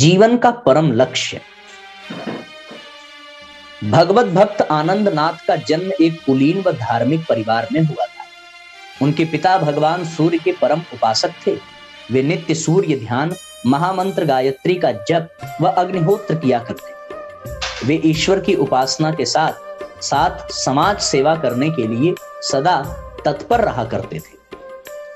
जीवन का परम लक्ष्य। भगवत भक्त आनंद नाथ का जन्म एक कुलीन व धार्मिक परिवार में हुआ था। उनके पिता भगवान सूर्य के परम उपासक थे। वे नित्य सूर्य ध्यान, महामंत्र गायत्री का जप व अग्निहोत्र किया करते थे। वे ईश्वर की उपासना के साथ साथ समाज सेवा करने के लिए सदा तत्पर रहा करते थे।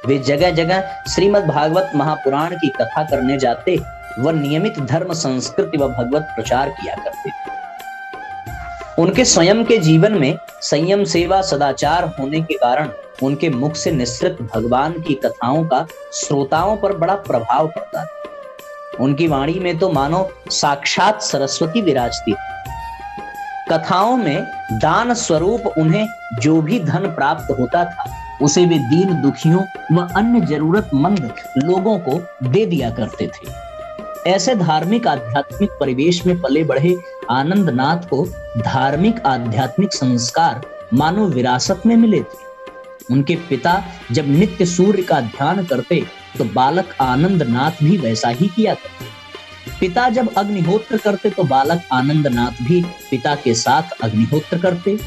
वे जगह जगह श्रीमद् भागवत महापुराण की कथा करने जाते व नियमित धर्म संस्कृति व भगवत प्रचार किया करते थे। उनके स्वयं के जीवन में संयम, सेवा, सदाचार होने के कारण उनके मुख से निसृत भगवान की कथाओं का श्रोताओं पर बड़ा प्रभाव पड़ता था। उनकी वाणी में तो मानो साक्षात सरस्वती विराजती थी। कथाओं में दान स्वरूप उन्हें जो भी धन प्राप्त होता था उसे वे दीन दुखियों व अन्य जरूरतमंद लोगों को दे दिया करते थे। ऐसे धार्मिक आध्यात्मिक परिवेश में पले बढ़े आनंद नाथ को धार्मिक आध्यात्मिक संस्कार मानो विरासत में मिले थे। उनके पिता जब नित्य सूर्य का ध्यान करते तो बालक आनंद नाथ भी वैसा ही किया करते। पिता जब अग्निहोत्र करते तो बालक आनंद नाथ भी पिता के साथ अग्निहोत्र करते।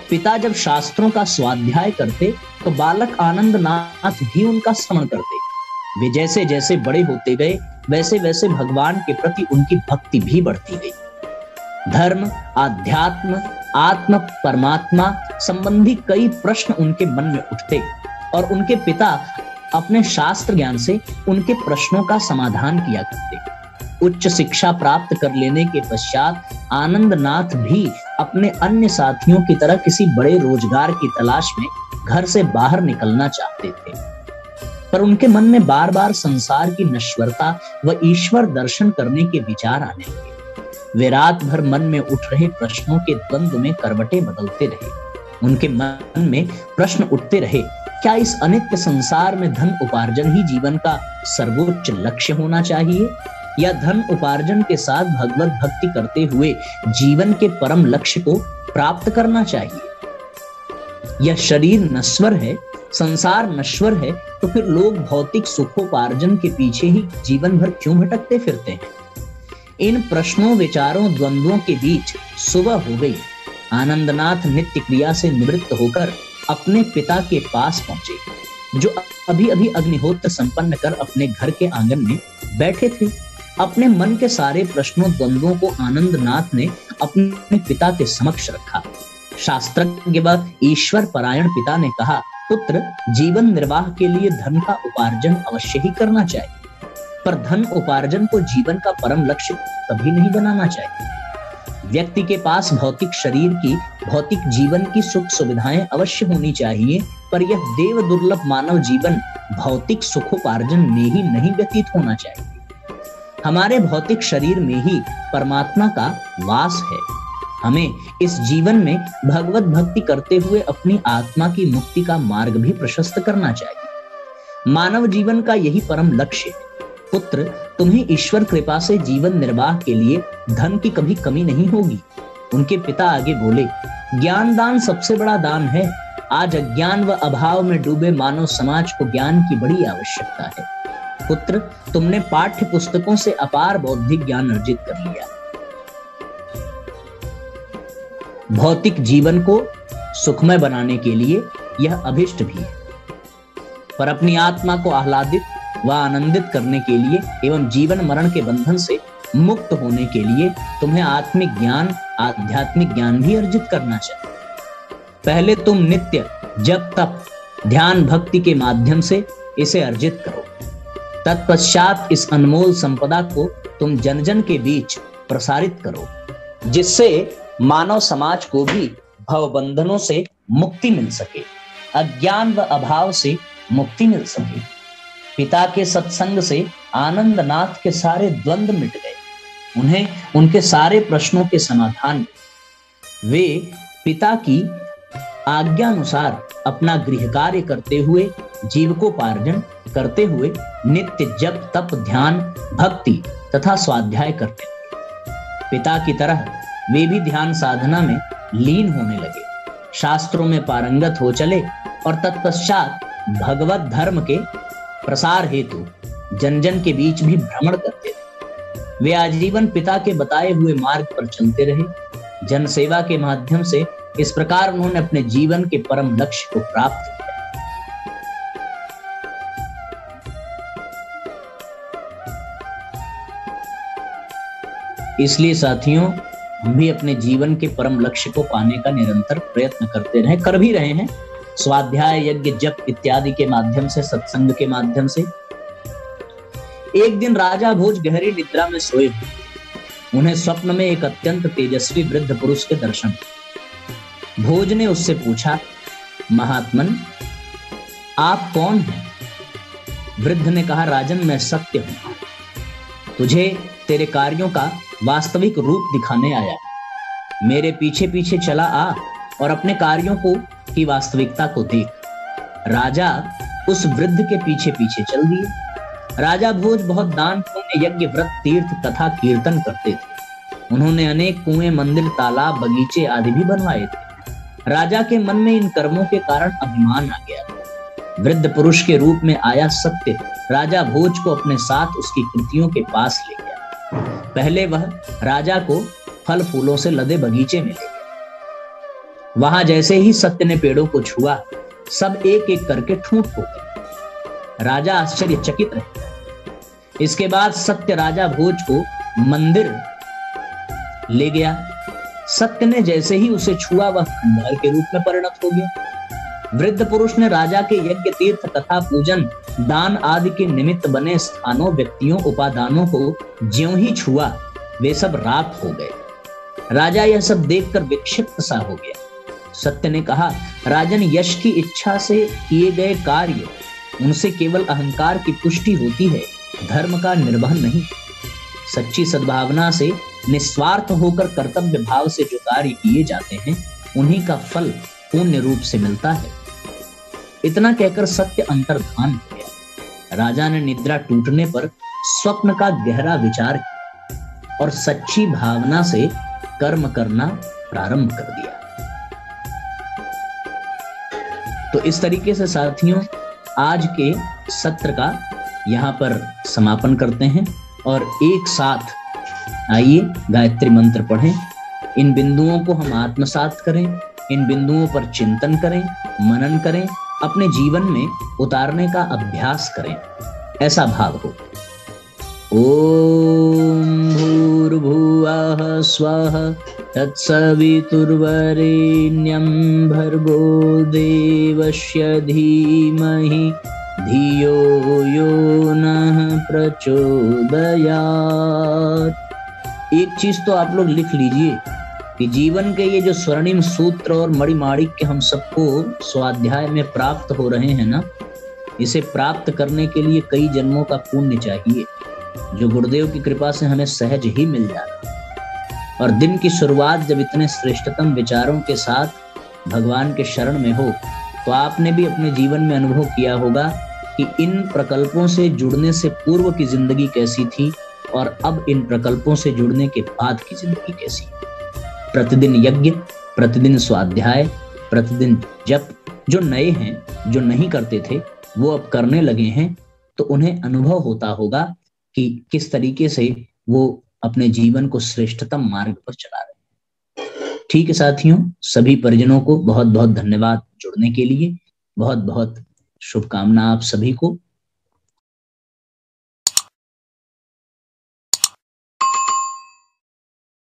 पिता जब शास्त्रों का स्वाध्याय करते तो बालक आनंद नाथ भी उनका श्रवण करते। वे जैसे जैसे बड़े होते गए वैसे वैसे भगवान के प्रति उनकी भक्ति भी बढ़ती गई। धर्म, आध्यात्म, आत्म, परमात्मा संबंधी कई प्रश्न उनके मन में उठते और उनके पिता अपने शास्त्र ज्ञान से उनके प्रश्नों का समाधान किया करते। उच्च शिक्षा प्राप्त कर लेने के पश्चात आनंद नाथ भी अपने अन्य साथियों की तरह किसी बड़े रोजगार की तलाश में घर से बाहर निकलना चाहते थे, पर उनके मन में बार बार संसार की नश्वरता व ईश्वर दर्शन करने के विचार आने लगे। वे रात भर मन में उठ रहे प्रश्नों के द्वंद्व में करवटें बदलते रहे। उनके मन में प्रश्न उठते रहे, क्या इस अनित्य संसार में धन उपार्जन ही जीवन का सर्वोच्च लक्ष्य होना चाहिए, या धन उपार्जन के साथ भगवत भक्ति करते हुए जीवन के परम लक्ष्य को प्राप्त करना चाहिए। यह शरीर नश्वर है, संसार नश्वर है, तो फिर लोग भौतिक सुखोपार्जन के पीछे ही जीवन भर क्यों भटकते फिरते हैं। इन प्रश्नों, विचारों, द्वंद्वों के बीच सुबह हो गई। आनंदनाथ नित्य क्रिया से निवृत्त होकर अपने पिता के पास पहुंचे, जो अभी अभी अग्निहोत्र संपन्न कर अपने घर के आंगन में बैठे थे। अपने मन के सारे प्रश्नों, द्वंद्वों को आनंदनाथ ने अपने पिता के समक्ष रखा। शास्त्रज्ञ व ईश्वर परायण पिता ने कहा, पुत्र, जीवन निर्वाह के लिए धन का उपार्जन अवश्य ही करना चाहिए, पर धन उपार्जन को जीवन का परम लक्ष्य कभी नहीं बनाना चाहिए। व्यक्ति के पास भौतिक शरीर की, भौतिक जीवन की सुख सुविधाएं अवश्य होनी चाहिए, पर यह देव दुर्लभ मानव जीवन भौतिक सुखोपार्जन में ही नहीं व्यतीत होना चाहिए। हमारे भौतिक शरीर में ही परमात्मा का वास है। हमें इस जीवन में भगवत भक्ति करते हुए अपनी आत्मा की मुक्ति का मार्ग भी प्रशस्त करना चाहिए। मानव जीवन का यही परम लक्ष्य है। पुत्र, तुम्हें ईश्वर कृपा से जीवन निर्वाह के लिए धन की कभी कमी नहीं होगी। उनके पिता आगे बोले, ज्ञान दान सबसे बड़ा दान है। आज अज्ञान व अभाव में डूबे मानव समाज को ज्ञान की बड़ी आवश्यकता है। पुत्र, तुमने पाठ्य पुस्तकों से अपार बौद्धिक ज्ञान अर्जित कर लिया। भौतिक जीवन को सुखमय बनाने के लिए यह अभिष्ट भी है, पर अपनी आत्मा को आह्लादित व आनंदित करने के लिए एवं जीवन मरण के बंधन से मुक्त होने के लिए तुम्हें आत्मिक ज्ञान, आध्यात्मिक ज्ञान भी अर्जित करना चाहिए। पहले तुम नित्य जप, तप, ध्यान, भक्ति के माध्यम से इसे अर्जित करो। तत्पश्चात इस अनमोल संपदा को तुम जन जन के बीच प्रसारित करो, जिससे मानव समाज को भी भवबंधनों से मुक्ति मिल सके, अज्ञान व अभाव से मुक्ति मिल सके। पिता के सत्संग से आनंदनाथ के सारे द्वंद्व मिट गए। उन्हें उनके सारे प्रश्नों के समाधान मिले। वे पिता की आज्ञानुसार अपना गृह कार्य करते हुए, जीविकोपार्जन करते हुए नित्य जप, तप, ध्यान, भक्ति तथा स्वाध्याय करते थे। पिता की तरह वे भी ध्यान साधना में लीन होने लगे, शास्त्रों में पारंगत हो चले और तत्पश्चात भगवत धर्म के प्रसार हेतु जन जन के बीच भी भ्रमण करते थे। वे आजीवन पिता के बताए हुए मार्ग पर चलते रहे। जन सेवा के माध्यम से इस प्रकार उन्होंने अपने जीवन के परम लक्ष्य को प्राप्त किया। इसलिए साथियों, हम भी अपने जीवन के परम लक्ष्य को पाने का निरंतर प्रयत्न करते रहे, कर भी रहे हैं। स्वाध्याय, यज्ञ, जप इत्यादि के माध्यम से, सत्संग के माध्यम से। एक दिन राजा भोज गहरी निद्रा में सोए हुए। उन्हें स्वप्न में एक अत्यंत तेजस्वी वृद्ध पुरुष के दर्शन हुए। भोज ने उससे पूछा, महात्मन, आप कौन हैं? वृद्ध ने कहा, राजन, मैं सत्य हूं। तुझे तेरे कार्यों का वास्तविक रूप दिखाने आया। मेरे पीछे पीछे चला आ और अपने कार्यों को की वास्तविकता को देख। राजा उस वृद्ध के पीछे पीछे चल दिए। राजा भोज बहुत दान पुण्य, यज्ञ, व्रत, तीर्थ तथा कीर्तन करते थे। उन्होंने अनेक कुएं, मंदिर, तालाब, बगीचे आदि भी बनवाए थे। राजा के मन में इन कर्मों के कारण अभिमान आ गया था। वृद्ध पुरुष के रूप में आया सत्य राजा भोज को अपने साथ उसकी कृतियों के पास ले गया। पहले वह राजा को फल फूलों से लदे बगीचे में ले गया। वहां जैसे ही सत्य ने पेड़ों को छुआ, सब एक एक करके ठूंठ हो गए। राजा आश्चर्यचकित रह गया। इसके बाद सत्य राजा भोज को मंदिर ले गया। सत्य ने जैसे ही उसे छुआ, वह खंडहर के रूप में परिणत हो गया। वृद्ध पुरुष ने राजा के यज्ञ, तीर्थ तथा पूजन, दान आदि के निमित्त बने स्थानों, व्यक्तियों, उपादानों को ज्यों ही छुआ, वे सब राख हो गए। राजा यह सब देखकर विक्षिप्त सा हो गया। सत्य ने कहा, राजन, यश की इच्छा से किए गए कार्य, उनसे केवल अहंकार की पुष्टि होती है, धर्म का निर्वहन नहीं। सच्ची सद्भावना से, निस्वार्थ होकर कर्तव्य भाव से जो कार्य किए जाते हैं, उन्हीं का फल पुण्य रूप से मिलता है। इतना कहकर सत्य अंतर्धान हो गया। राजा ने निद्रा टूटने पर स्वप्न का गहरा विचार किया और सच्ची भावना से कर्म करना प्रारंभ कर दिया। तो इस तरीके से साथियों, आज के सत्र का यहां पर समापन करते हैं और एक साथ आइए गायत्री मंत्र पढ़ें। इन बिंदुओं को हम आत्मसात करें, इन बिंदुओं पर चिंतन करें, मनन करें, अपने जीवन में उतारने का अभ्यास करें, ऐसा भाव हो। ओम भूर्भुवः स्वः तत्सवितुर्वरेण्यं भर्गो देवस्य धीमहि धियो यो नः प्रचोदयात्। एक चीज तो आप लोग लिख लीजिए कि जीवन के ये जो स्वर्णिम सूत्र और मणिमाणिक के हम सबको स्वाध्याय में प्राप्त हो रहे हैं ना, इसे प्राप्त करने के लिए कई जन्मों का पुण्य चाहिए, जो गुरुदेव की कृपा से हमें सहज ही मिल जाता है। और दिन की शुरुआत जब इतने श्रेष्ठतम विचारों के साथ भगवान के शरण में हो, तो आपने भी अपने जीवन में अनुभव किया होगा कि इन प्रकल्पों से जुड़ने से पूर्व की जिंदगी कैसी थी और अब इन प्रकल्पों से जुड़ने के बाद की जिंदगी कैसी। प्रतिदिन यज्ञ, प्रतिदिन स्वाध्याय, प्रतिदिन जप, जो नए हैं, जो नहीं करते थे, वो अब करने लगे हैं, तो उन्हें अनुभव होता होगा कि किस तरीके से वो अपने जीवन को श्रेष्ठतम मार्ग पर चला रहे हैं। ठीक है साथियों, सभी परिजनों को बहुत बहुत धन्यवाद जुड़ने के लिए। बहुत बहुत शुभकामना आप सभी को।